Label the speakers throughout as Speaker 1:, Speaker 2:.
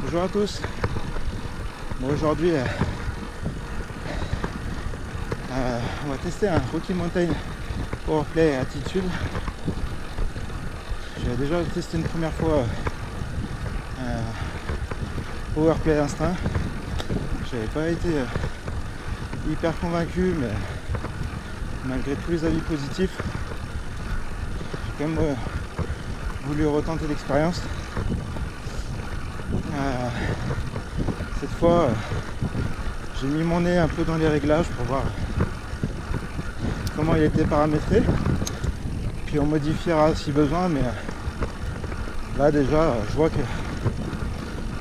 Speaker 1: Bonjour à tous. Bon, aujourd'hui, on va tester un Rocky Mountain Powerplay Attitude. J'ai déjà testé une première fois Powerplay Instinct. J'avais pas été hyper convaincu, mais malgré tous les avis positifs, j'ai quand même voulu retenter l'expérience. Cette fois, j'ai mis mon nez un peu dans les réglages pour voir comment il était paramétré, puis on modifiera si besoin, mais là déjà je vois que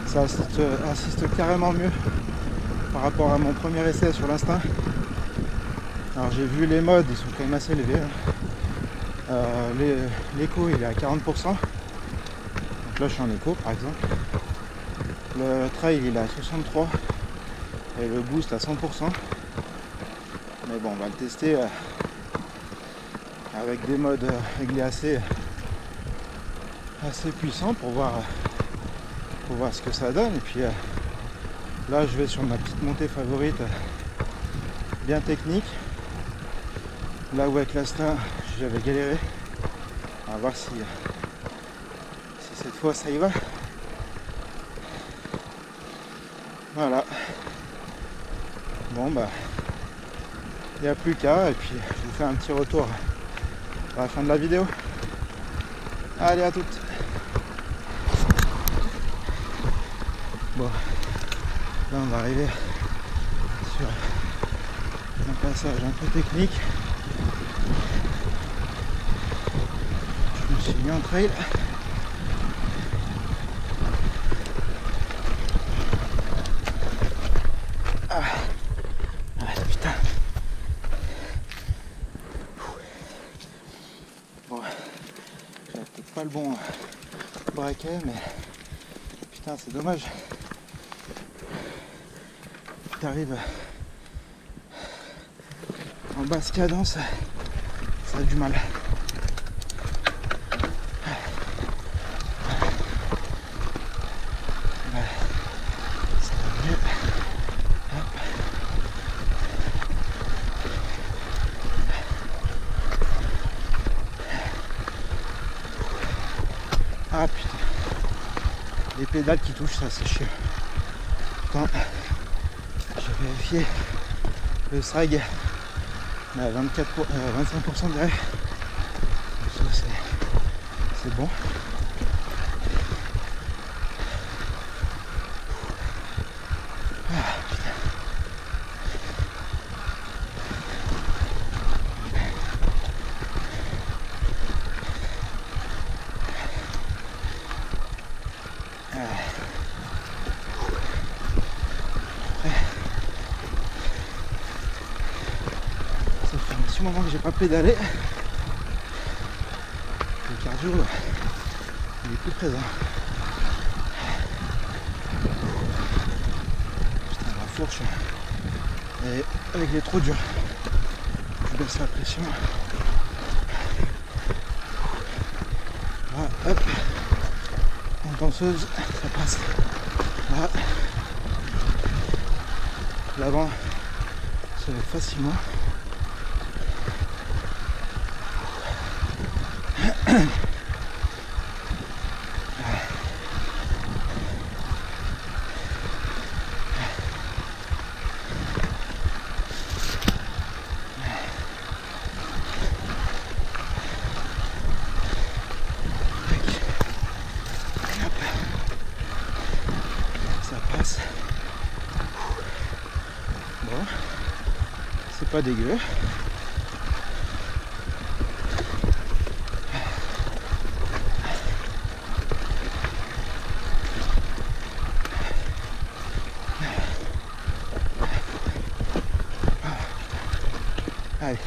Speaker 1: ça assiste carrément mieux par rapport à mon premier essai sur l'instinct. Alors j'ai vu les modes, ils sont quand même assez élevés. L'écho il est à 40%, donc là je suis en écho par exemple. Le trail il est à 63 et le boost à 100%. Mais bon, on va le tester avec des modes réglés assez puissants pour voir ce que ça donne. Et puis là je vais sur ma petite montée favorite bien technique, là où avec l'instinct j'avais galéré. On va voir si cette fois ça y va. Voilà. Bon bah il n'y a plus qu'à, et puis je vous fais un petit retour à la fin de la vidéo. Allez, à toutes. Bon, là on va arriver sur un passage un peu technique. Je me suis mis en trail. Putain. Bon, j'avais peut-être pas le bon braquet, mais putain, c'est dommage. T'arrives en basse cadence, ça a du mal. Ça va mieux. Hop. Ah putain, les pédales qui touchent, ça c'est chiant. Attends, j'ai vérifié le SRAG à 25% de gré. Ça c'est bon. Ah putain. Ça fait un petit moment que j'ai pas pédalé. Le cardio, il est plus présent. Putain, la fourche. Et avec les trop durs, je baisse la pression. Là, hop. En danseuse, ça passe. Là. L'avant se lève facilement. Ça passe. Bon, c'est pas dégueu. Allez.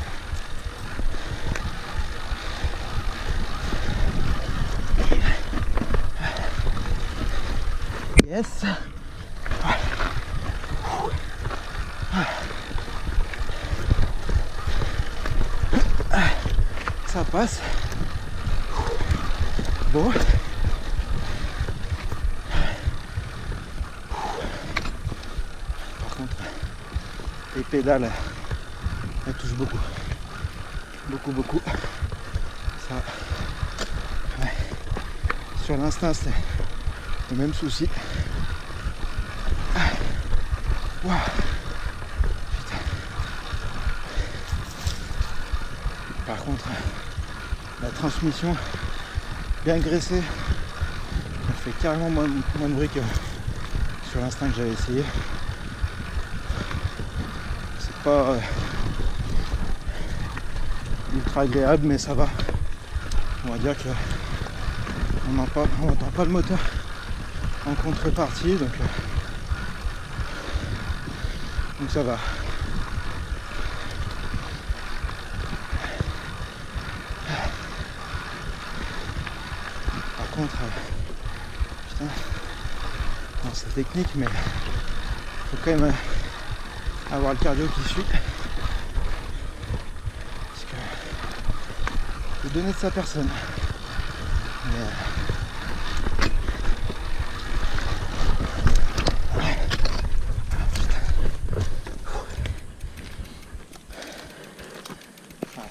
Speaker 1: Yes. Ça passe. Bon. contre, les pédales, elles touchent beaucoup. Beaucoup. Ça, ouais. Sur l'instinct, c'est le même souci. Wow. Putain. Par contre, la transmission bien graissée, elle fait carrément moins de bruit que sur l'instinct que j'avais essayé. C'est pas ultra agréable, mais ça va. On va dire que on n'entend pas le moteur en contrepartie, donc ça va. Par contre, putain, bon, c'est technique, mais faut quand même avoir le cardio qui suit. Parce que faut donner de sa personne. Mais,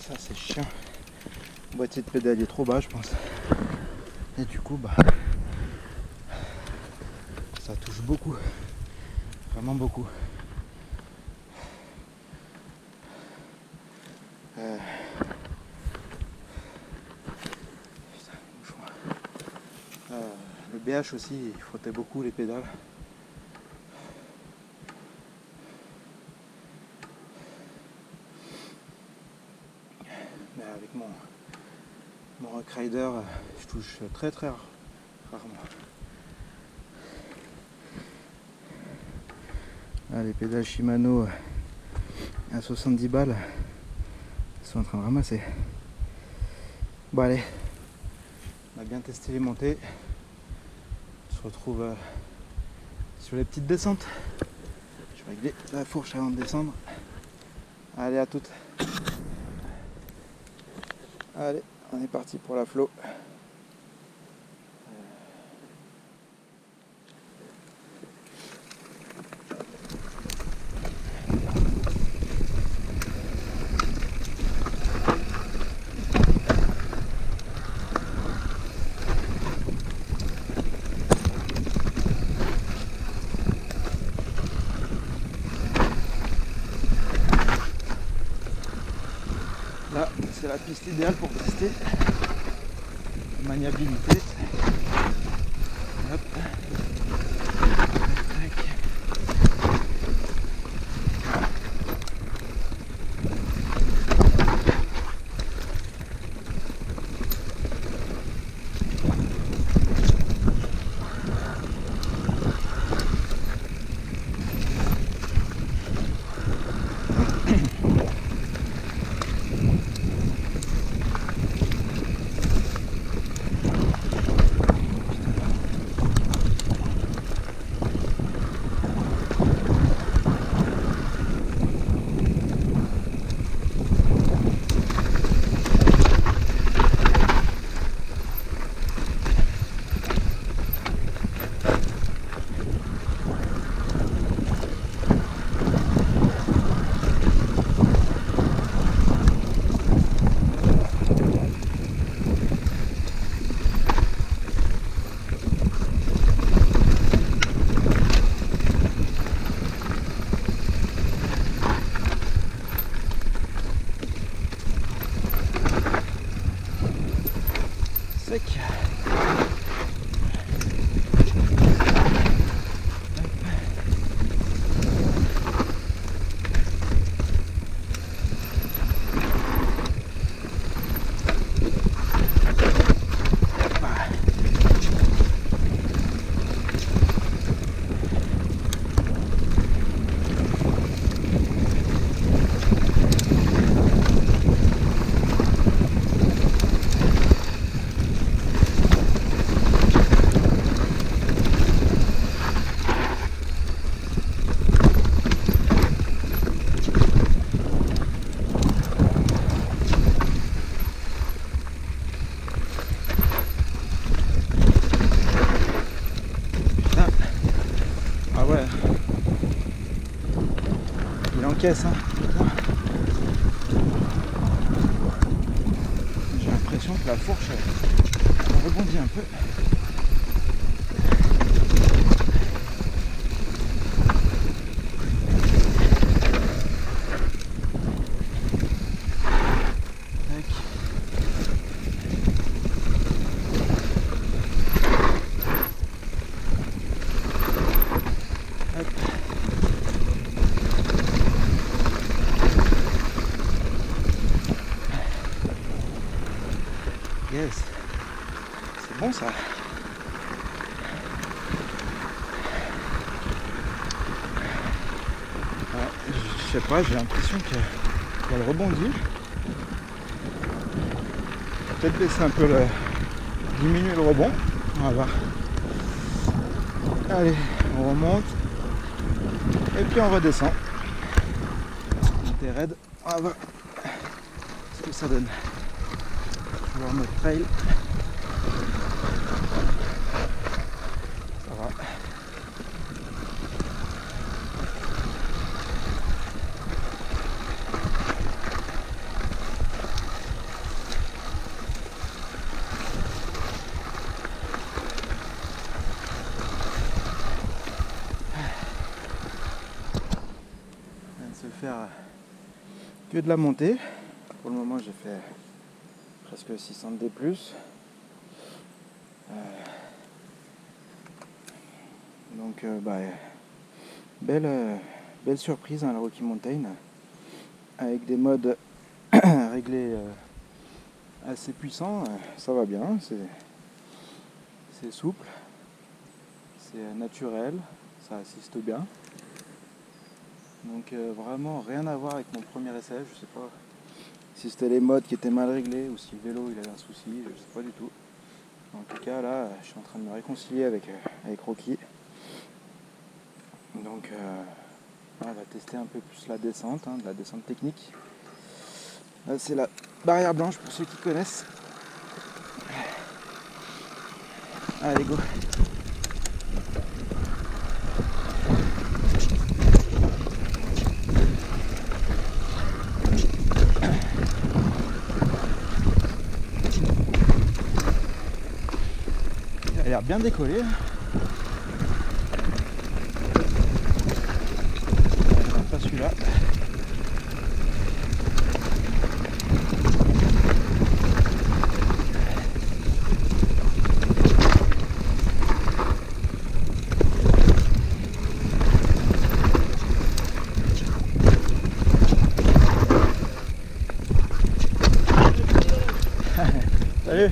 Speaker 1: ça c'est chiant. Le boîtier de pédale est trop bas, je pense. Et du coup, bah, ça touche beaucoup. Vraiment beaucoup. Le BH aussi, il frottait beaucoup les pédales. Mais avec mon Rock Rider, je touche très rarement. Là, les pédales Shimano à 70 balles sont en train de ramasser. Bon allez, on a bien testé les montées. On se retrouve sur les petites descentes. Je vais régler la fourche avant de descendre. Allez, à toutes. Allez, on est parti pour la flow. Là, c'est la piste idéale pour tester la maniabilité. Hop. caisse, hein. J'ai l'impression que la fourche elle rebondit un peu. Yes, c'est bon ça. Je sais pas, j'ai l'impression qu'elle rebondit. Peut-être baisser un peu diminuer le rebond. On va voir. Allez, on remonte. Et puis on redescend. Montée raide. On va voir ce que ça donne. Toujours notre trail. Ça va. On vient de se faire que de la montée. Pour le moment j'ai fait presque 600 D+. Donc belle surprise hein, la Rocky Mountain avec des modes réglés assez puissants, ça va bien, c'est souple, c'est naturel, ça assiste bien. Donc vraiment rien à voir avec mon premier essai, je sais pas si c'était les modes qui étaient mal réglés ou si le vélo il avait un souci, je sais pas du tout. En tout cas là je suis en train de me réconcilier avec Rocky. Donc on va tester un peu plus la descente, hein, de la descente technique. Là c'est la barrière blanche pour ceux qui connaissent. Allez go. Il a l'air bien décollé. Pas celui-là. Salut.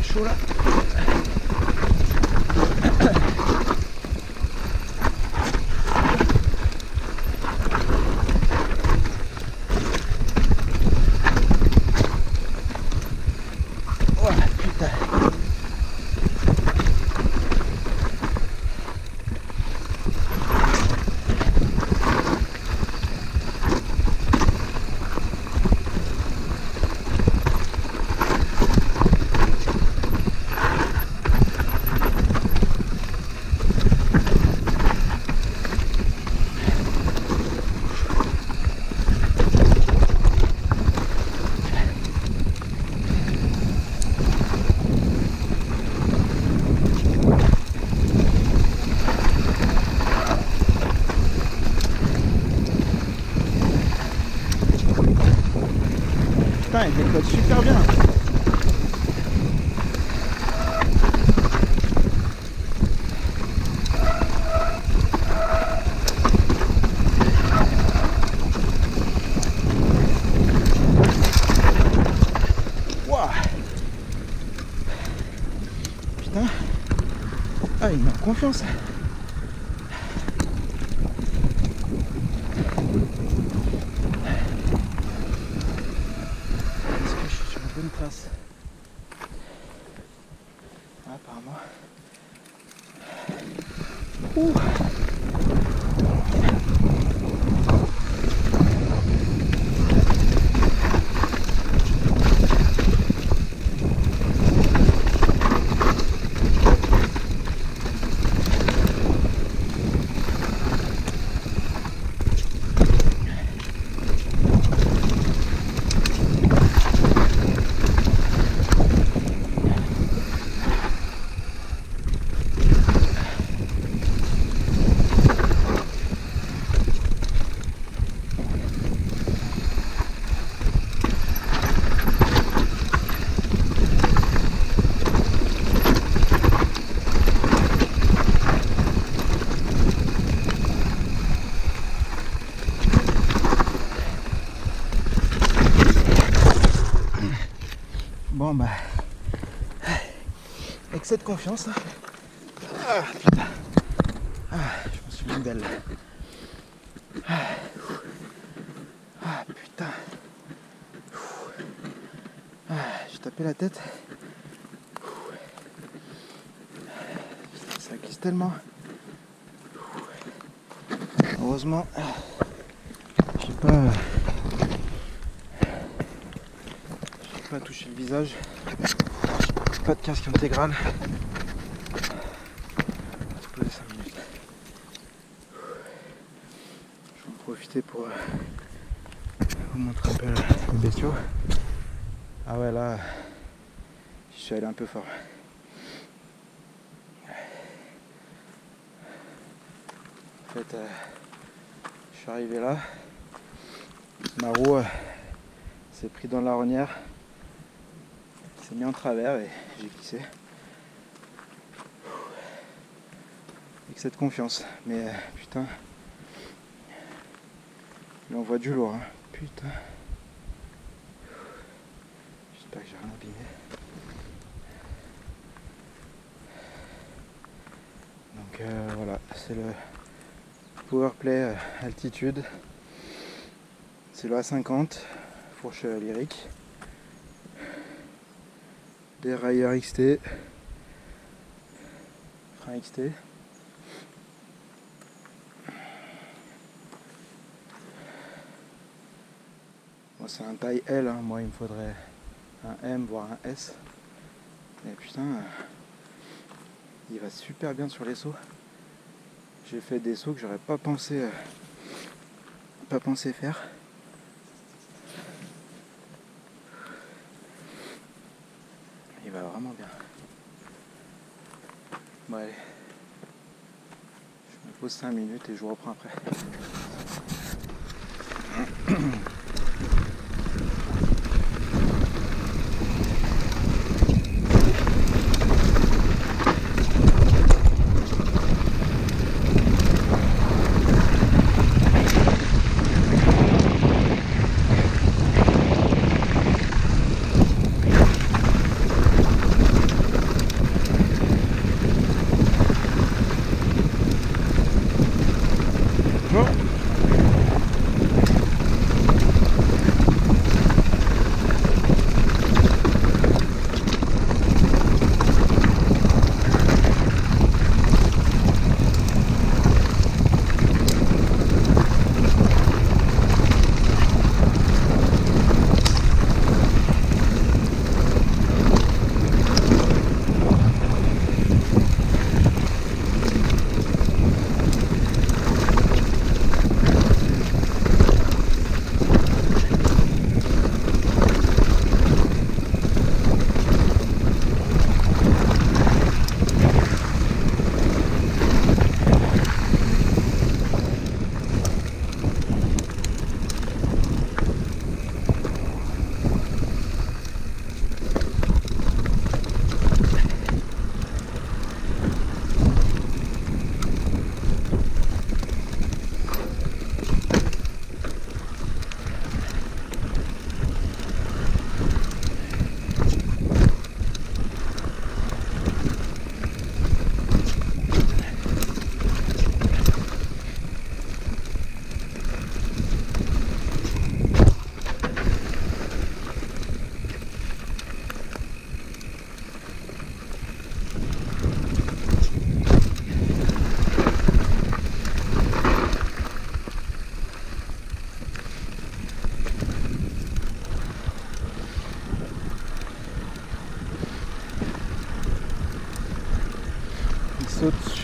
Speaker 1: Chaud là. Oh putain. Putain, il décolle super bien. Wow. Putain. Ah, il met en confiance. Ouh. Bon bah, excès de confiance. Ah putain, je m'en suis mis une belle. Ah putain, j'ai tapé la tête. Ça glisse tellement. Heureusement, j'ai pas touché le visage. Pas de casque intégral. On va se poser 5 minutes. Je vais en profiter pour vous montrer un peu les bestiaux. Ah ouais, là, je suis allé un peu fort. En fait, je suis arrivé là. Ma roue s'est pris dans la ornière. S'est mis en travers et j'ai glissé. Excès de confiance, mais putain, il envoie du lourd, hein. Putain. J'espère que j'ai rien abîmé. Donc voilà, c'est le Powerplay altitude. C'est le A50, fourche lyrique. Dérailleur XT, frein XT. Bon, c'est un taille L, hein. Moi il me faudrait un M voire un S. Mais putain, il va super bien sur les sauts. J'ai fait des sauts que j'aurais pas pensé faire. Il va vraiment bien. Bon allez, je me pose 5 minutes et je vous reprends après.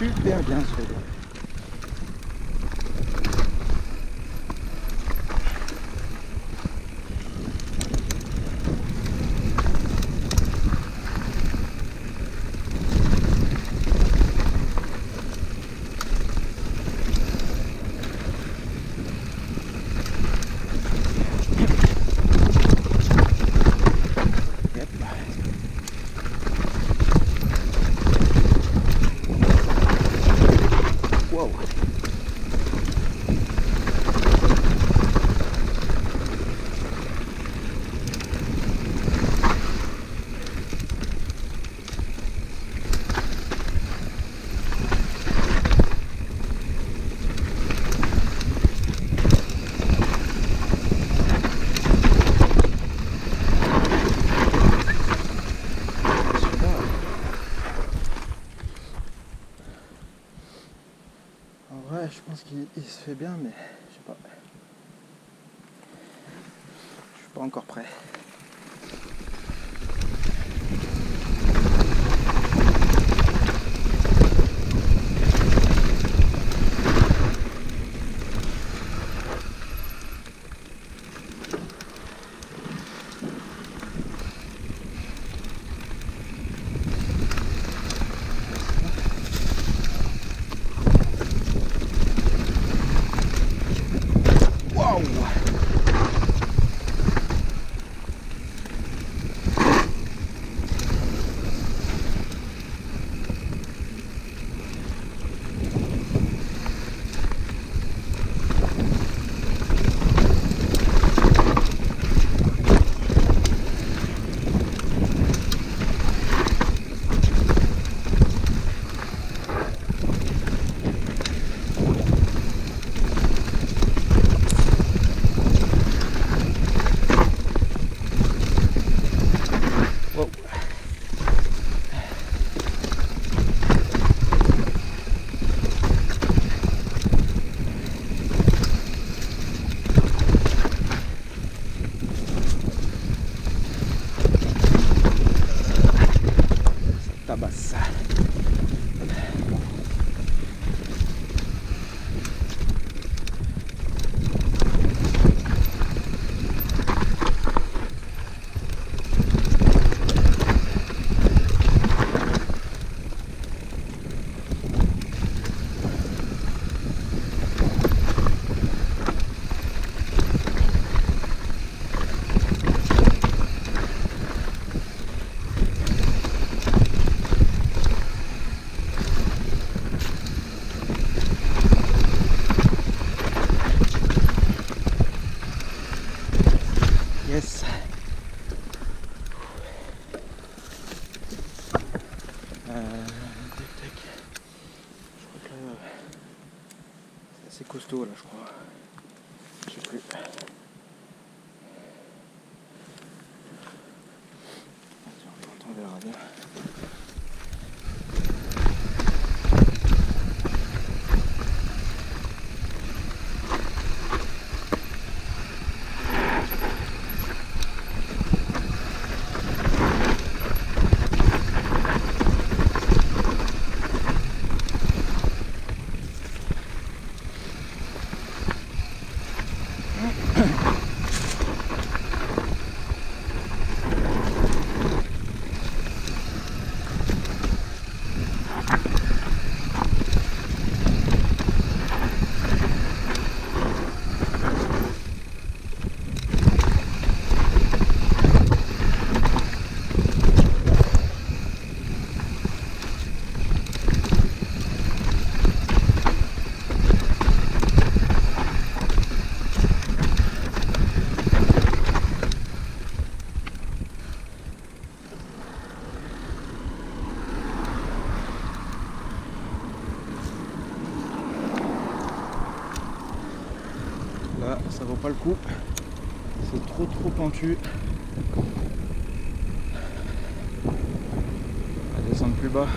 Speaker 1: super bien ce vélo. Wow. En vrai, je pense qu'il se fait bien, mais je sais pas. Je suis pas encore prêt. Tabasse. Yes. Tac, tac. Je crois que là, c'est assez costaud là, je crois. Je sais plus. Tiens, on verra bien. Là, ça vaut pas le coup. C'est trop pentu. On va descendre plus bas.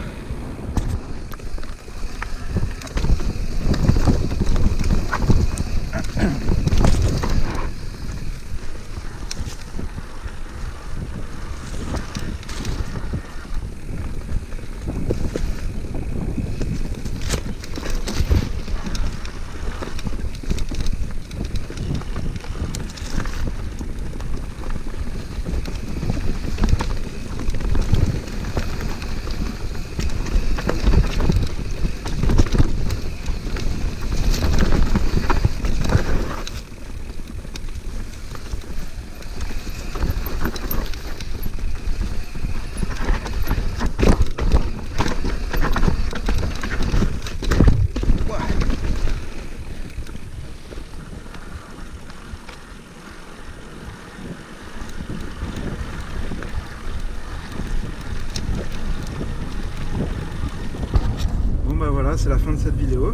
Speaker 1: c'est la fin de cette vidéo.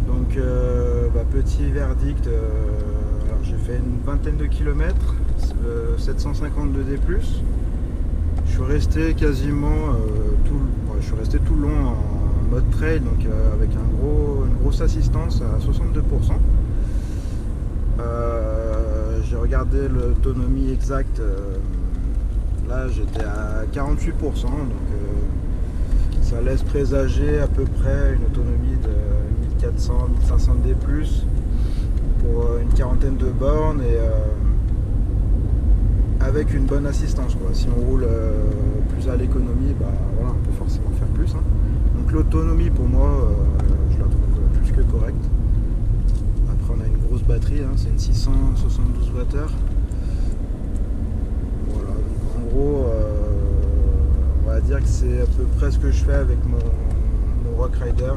Speaker 1: Donc petit verdict, alors j'ai fait une vingtaine de kilomètres, 750 de D+. Je suis resté quasiment je suis resté tout le long en mode trail, donc avec une grosse assistance à 62%. J'ai regardé l'autonomie exacte, là j'étais à 48%, donc ça laisse présager à peu près une autonomie de 1400-1500 D+, pour une quarantaine de bornes et avec une bonne assistance, quoi. Si on roule plus à l'économie, voilà, on peut forcément faire plus, hein. Donc l'autonomie pour moi, je la trouve plus que correcte. Après on a une grosse batterie, hein, c'est une 672 Wh. Voilà, donc en gros on va dire que c'est à peu près ce que je fais avec mon Rock Rider.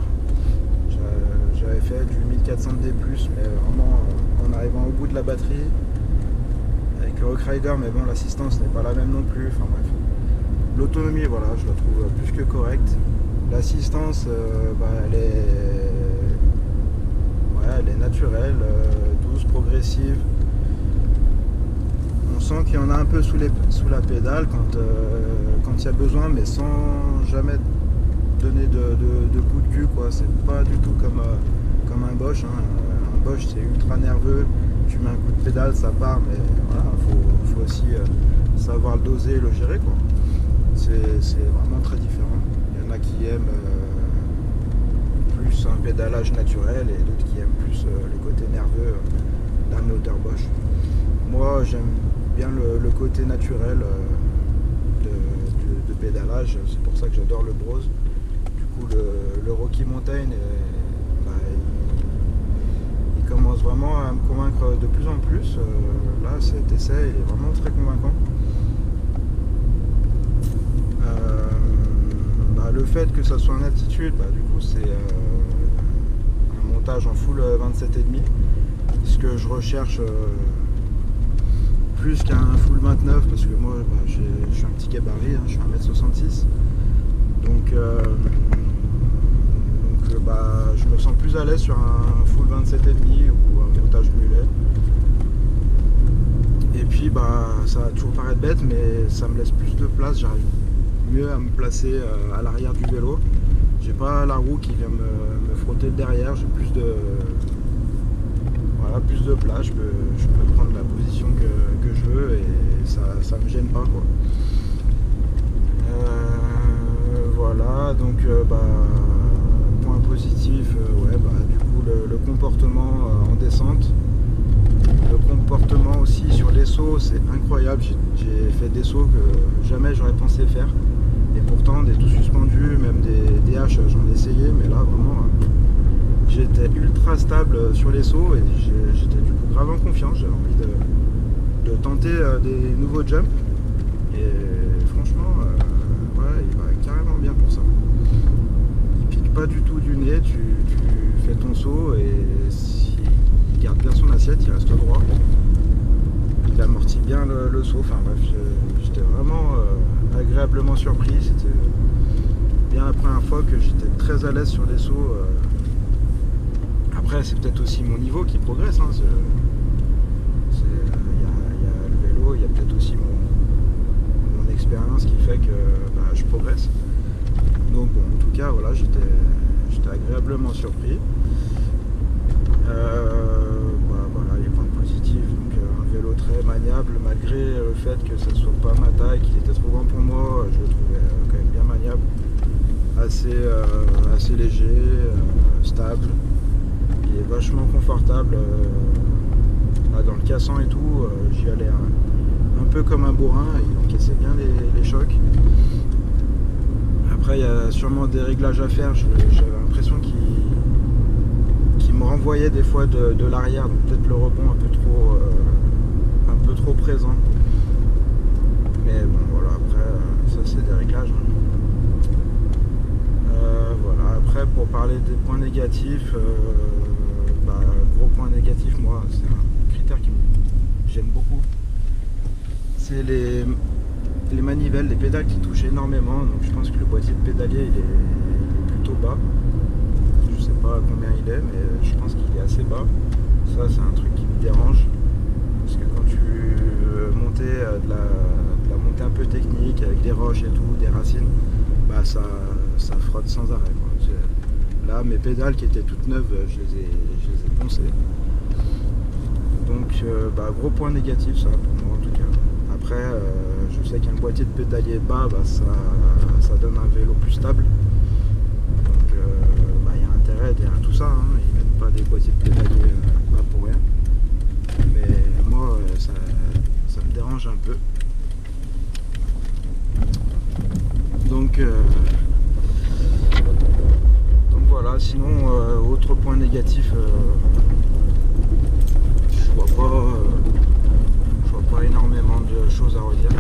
Speaker 1: J'avais fait du 1400 D+, mais vraiment en arrivant au bout de la batterie. Avec le Rock Rider, mais bon, l'assistance n'est pas la même non plus. Enfin bref. L'autonomie, voilà, je la trouve plus que correcte. L'assistance, elle est naturelle, douce, progressive. On sent qu'il y en a un peu sous la pédale quand il y a besoin, mais sans jamais donner de coup de cul, quoi. C'est pas du tout comme un Bosch, hein. Un Bosch, c'est ultra nerveux. Tu mets un coup de pédale, ça part, mais voilà, faut aussi savoir le doser et le gérer, quoi. C'est vraiment très différent. Il y en a qui aiment plus un pédalage naturel et d'autres qui aiment plus le côté nerveux d'un moteur Bosch. Moi, j'aime bien le côté naturel de pédalage, c'est pour ça que j'adore le Brose. Du coup, le Rocky Mountain, il commence vraiment à me convaincre de plus en plus. Là, cet essai, il est vraiment très convaincant. Le fait que ça soit en altitude, du coup, c'est un montage en full 27,5, ce que je recherche plus qu'un full 29, parce que moi, je suis un petit gabarit, hein, je suis 1m66. Donc je me sens plus à l'aise sur un full 27,5 ou un montage mulet. Et puis ça va toujours paraître bête, mais ça me laisse plus de place, j'arrive mieux à me placer à l'arrière du vélo. J'ai pas la roue qui vient me frotter le derrière, j'ai plus de place, je peux prendre la position que je veux et ça me gêne pas, quoi. Voilà, donc point positif, du coup le comportement en descente, le comportement aussi sur les sauts, c'est incroyable. J'ai fait des sauts que jamais j'aurais pensé faire, et pourtant des tout suspendus, même des haches, j'en ai essayé, mais là vraiment j'étais ultra stable sur les sauts et j'étais du coup grave en confiance. J'avais envie de tenter des nouveaux jumps, et franchement il va carrément bien pour ça. Il pique pas du tout du nez, tu fais ton saut et s'il garde bien son assiette, il reste droit. Il amortit bien le saut. Enfin bref, j'étais vraiment agréablement surpris. C'était bien la première fois que j'étais très à l'aise sur les sauts. Après, c'est peut-être aussi mon niveau qui progresse, hein. Il y a le vélo, il y a peut-être aussi mon expérience qui fait que je progresse. Donc bon, en tout cas, voilà, j'étais agréablement surpris. Voilà, les points positifs, donc un vélo très maniable, malgré le fait que ça soit pas ma taille, qu'il était trop grand pour moi, je le trouvais quand même bien maniable, assez léger, stable. Il est vachement confortable. Dans le cassant et tout, j'y allais un peu comme un bourrin, il encaissait bien les chocs. Après, il y a sûrement des réglages à faire. J'avais l'impression qu'il me renvoyait des fois de l'arrière, donc peut-être le rebond un peu trop présent. Mais bon, voilà, après, ça c'est des réglages. Voilà, après, pour parler des points négatifs, gros point négatif, moi, c'est un critère qui j'aime beaucoup. C'est les manivelles, les pédales qui touchent énormément. Donc je pense que le boîtier de pédalier il est plutôt bas. qu'il est, mais je pense qu'il est assez bas. Ça c'est un truc qui me dérange, parce que quand tu montais de la montée un peu technique avec des roches et tout, des racines, bah ça frotte sans arrêt, quoi. Là mes pédales qui étaient toutes neuves, je les ai poncées. Donc bah, gros point négatif ça pour moi en tout cas. Après je sais qu'un boîtier de pédalier bas, bah, ça donne un vélo plus stable. Donc bah, y a intérêt derrière tout ça, hein. Ils mettent pas des boîtiers de pédalier bas pour rien. Mais moi ça me dérange un peu. Donc voilà, sinon autre point négatif, je vois pas énormément de choses à redire.